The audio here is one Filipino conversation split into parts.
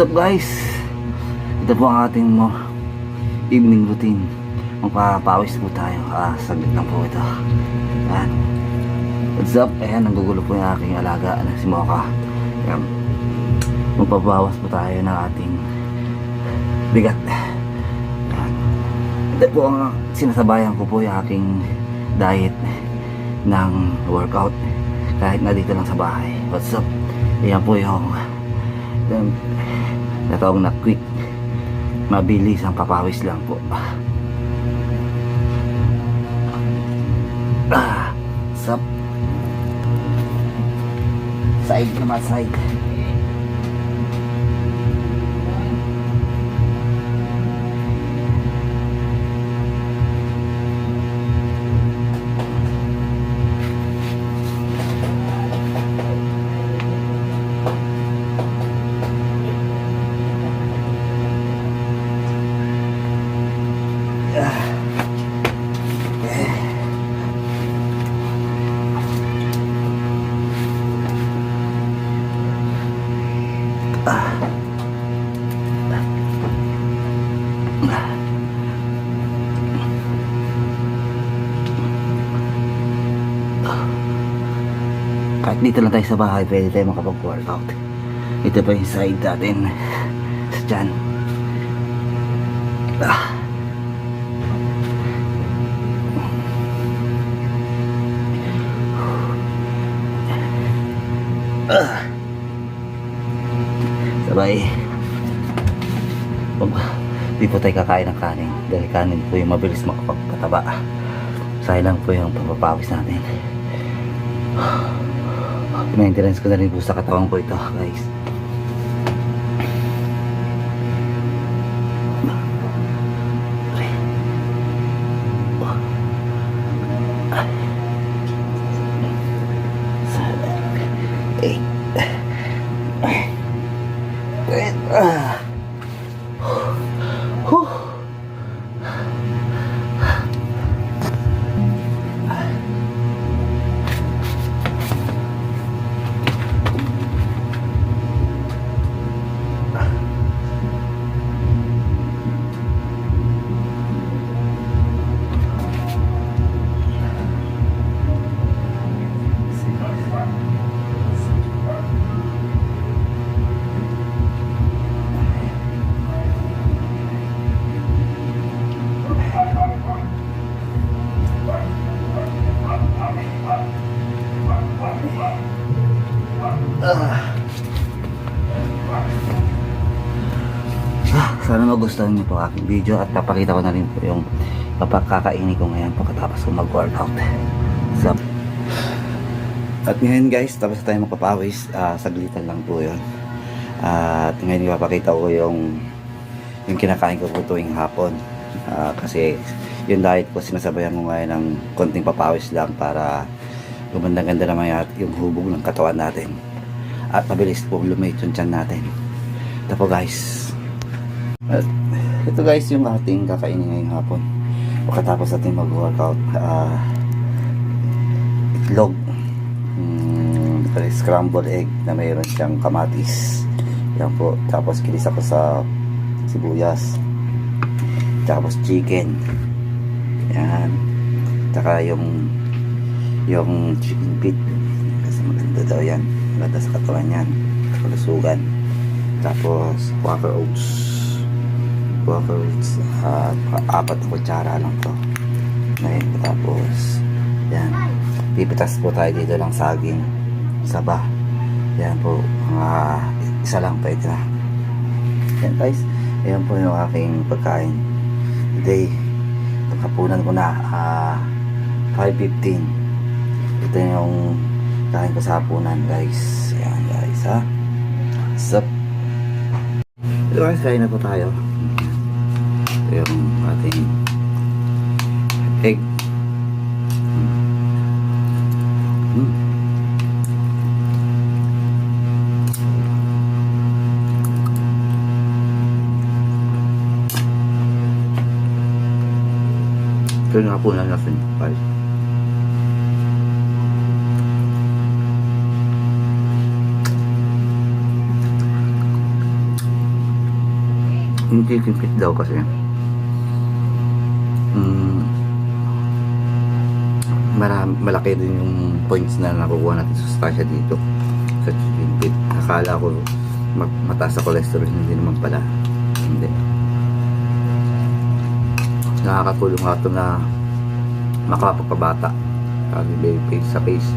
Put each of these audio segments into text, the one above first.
What's up guys? Ito po ang ating evening routine. Magpapawis po tayo. Saglit lang po ito. Ayan. What's up? Ayan, nanggugulo po yung aking alaga si Mocha. Ayan. Magpapawas po tayo ng ating bigat. Ayan. Ito po ang sinasabayan ko po yung aking diet ng workout kahit na dito lang sa bahay. What's up? Ayan po yung natawag na quick, mabilis ang papawis lang po. Sup, side naman side. Kahit dito lang tayo sa bahay, pwede tayo makapag-workout. Ito pa yung side natin sa tiyan. Sabay. Di po tayo kakain ng kanin dahil kanin po yung mabilis makapagpataba. Sayang po yung papapawis natin. Maintenance ko na rin po sa katawan ko ito guys. Sana magustuhan niyo po aking video at papakita ko na rin po yung papakakaini ko ngayon pagkatapos ko mag-workout. So, at ngayon guys, tapos tayo magpapawis, saglitan lang po yun. At ngayon ipapakita ko yung kinakain ko po tuwing hapon. Kasi yung diet ko sinasabayan mo ngayon ng konting papawis lang para gumanda-ganda naman yung hubog ng katawan natin. At mabilis po lumit yung tiyan natin. Ito po guys. At ito guys yung ating kakainin ngayong hapon pagkatapos natin mag-workout. Itlog, scrambled egg na mayroon siyang kamatis, yan po, tapos kilisa ko sa sibuyas, tapos chicken, yan, saka yung chicken feet kasi maganda daw yan, maganda sa katawan yan, kalusugan. Tapos Quaker Oats at 4 na kutsara lang to ngayon. Tapos yan, pipitas po tayo dito lang saging saba, yan po, isa lang pwede na yan guys. Ayan po yung aking pagkain today. Nakapunan ko na 5:15. Ito yung kain ko sa hapunan guys. Ayan guys ha. Sup. Ito guys, kain na po tayo. Ito yung ating egg. Ito yung hapunan natin guys. Yung chicken feet daw kasi malaki din yung points na nakukuha natin sa sustansya dito sa chicken feet. Akala ko mataas sa cholesterol, hindi naman pala. Hindi. Nakakatulong nga ito na makapagpabata sa face.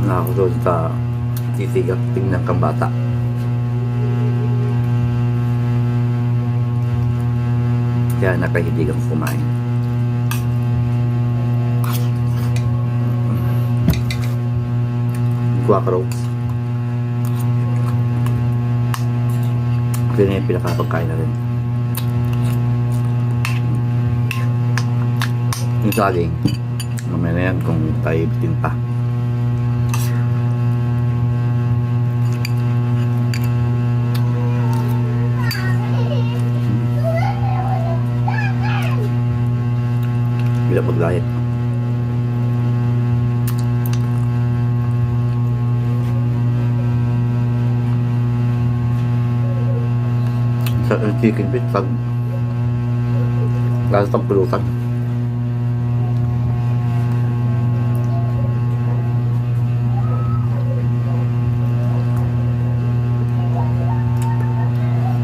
Nakakatulong sa titigap tingnan kang bata. Kaya nakahilig ang kumain. Guac rolls. Ito na yung pinakapagkain na rin. Yung saging, mamaya na yan kung tayo bitin pa. Bila mag-diet. Sa chicken feet pag lalo pag pulutan.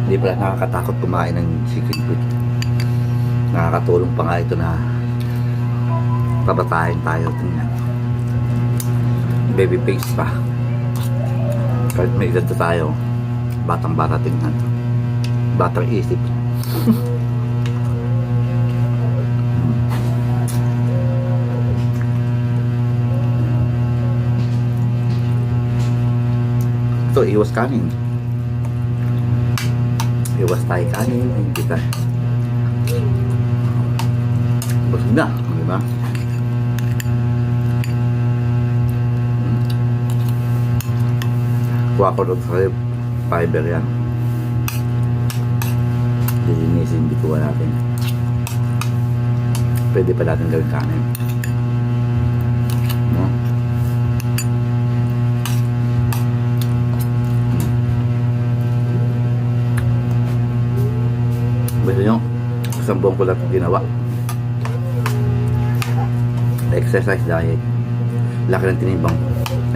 Hindi pala nakakatakot kumain ng chicken feet. Nakakatulong pa nga ito na pabatayin tayo. Tingnan, baby face pa kahit may edad na tayo, batang bata. Tingnan, batang isip. So iwas kanin, iwas tayo kanin, hindi tayo busog na, diba? Kuha ko doon sa fiber yan. Lilinisin bituan natin. Pwede pa natin gawin kanin, no? Gusto nyo, isang buwan ko lang ito ginawa. Exercise, diet. Laki ng tinimbang.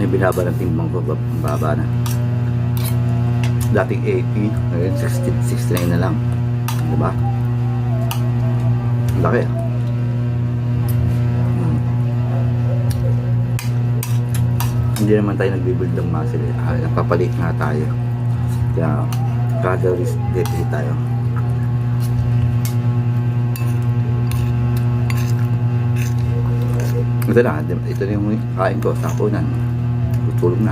May binaba ng timbang ko, baba na. Dating 80, ngayon 69 na lang. Diba? Laki. Hindi naman tayo nagbibuild ng muscle. Nagpapalit nga tayo. Kaya calories deficit tayo. Ito na, ito na yung kain ko sa kunan. Tutulog na.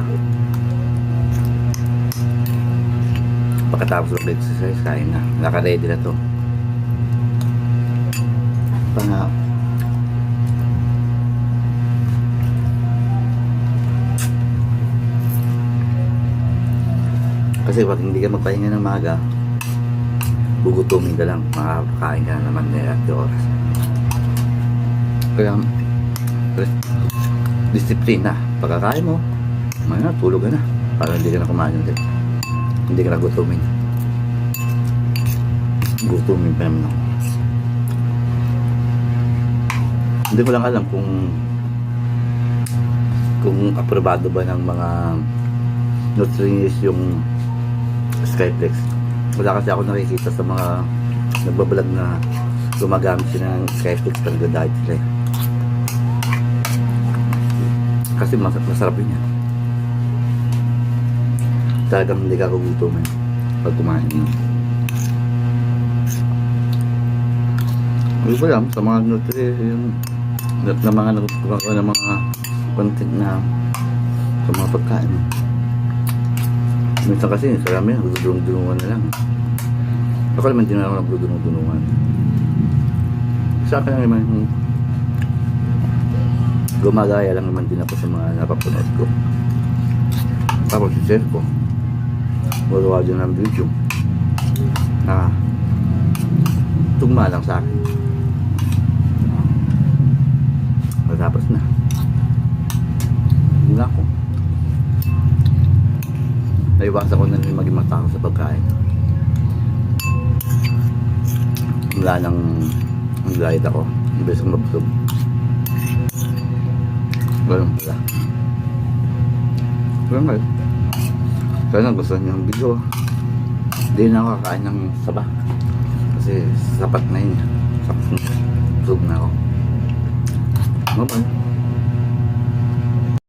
Pagkatapos ng exercise, kain na. Naka-ready na to. Panga. Kasi pag hindi ka magpahinga ng maga, gugutumin ka lang. Makakain ka na naman na oras. Kaya disiplina. Pagkakain mo, tulog ka na. Para hindi ka na kumain ulit. Hindi ka na gutumin. Gutumin pa naman ako. Hindi ko lang alam kung aprobado ba ng mga nutritionist yung Skyflex. Wala kasi ako nakikita sa mga nagbablog na gumagamit sila ng Skyflex pag nag-diet sila. Kasi masarap yun yan. Talagang hindi ka gugutumin pag kumain mo. Hindi ko lang sa mga nutrition na mga nagkukuha ng mga content na sa mga pagkain. Minsan kasi karami nagdudunong-dunungan na lang. Ako naman din na ako nagdudunong-dunungan. Sa akin lang naman gumagaya lang naman din ako sa mga napapanood ko. Tapos i-share ko. Magawa dyan ng video na tugma lang sa akin. Matapos na. Hindi na ako. iwasan ko na rin maging matakaw sa pagkain. Wala nang mag-diet ako. Imbes kong mabusog. Ganun pala. Ganun kayo. Sana gusto niyo ang video. Hindi na ako kakain ng saba. Kasi sapat na yun. Sapat na. Busog na ako. Bye-bye.